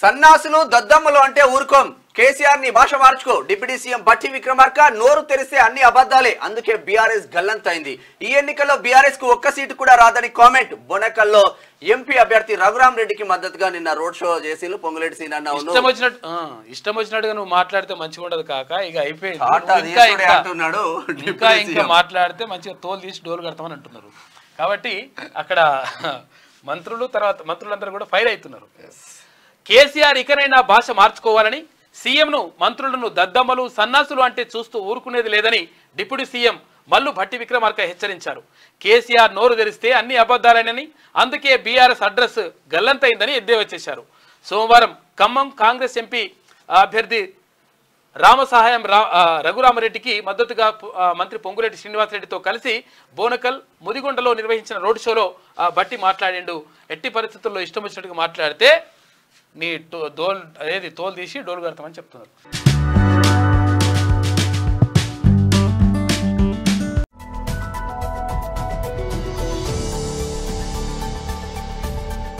సన్నాసులు దద్దమ్మలు అంటే ఊరుకోం. కేసీఆర్ ని భాష మార్చుకో. డిప్యూటీ సీఎం బట్టి విక్రమార్క నోరు తెరిస్తే అన్ని అబద్ధాలే, అందుకే బీఆర్ఎస్ గల్లంతైంది. ఈ ఎన్నికల్లో బీఆర్ఎస్ కు ఒక్క సీటు కూడా రాదని కామెంట్. బొనకల్లో ఎంపీ అభ్యర్థి రఘురామ్ రెడ్డికి మద్దతుగా నిన్న రోడ్ షో చేసి పొంగులేటి సీనన్న ఇష్టం వచ్చినట్టుగా నువ్వు మాట్లాడితే మంచిగా ఉండదు కాక, ఇక అయిపోయింది. ఇంకా మాట్లాడితే మంచిగా తోలు తీసి డోలు కడతామని అంటున్నారు. కాబట్టి అక్కడ మంత్రులందరూ కూడా ఫైర్ అవుతున్నారు. కేసీఆర్ ఇకనైనా భాష మార్చుకోవాలని, సీఎంను మంత్రులను దద్దమ్మలు సన్నాసులు అంటే చూస్తూ ఊరుకునేది లేదని డిప్యూటీ సీఎం మల్లు భట్టి విక్రమార్క హెచ్చరించారు. కేసీఆర్ నోరు తెరిస్తే అన్ని అబద్ధాలేనని, అందుకే బీఆర్ఎస్ అడ్రస్ గల్లంతైందని ఎద్దేవా చేశారు. సోమవారం ఖమ్మం కాంగ్రెస్ ఎంపీ అభ్యర్థి రామసహాయం రఘురామరెడ్డికి మద్దతుగా మంత్రి పొంగులేటి శ్రీనివాసరెడ్డితో కలిసి బోనకల్ ముదిగొండలో నిర్వహించిన రోడ్ షోలో భట్టి మాట్లాడిండు. ఎట్టి పరిస్థితుల్లో ఇష్టం వచ్చినట్టుగా మాట్లాడితే నీ తోలు తీసి డోలు కడతామని చెప్తున్నారు.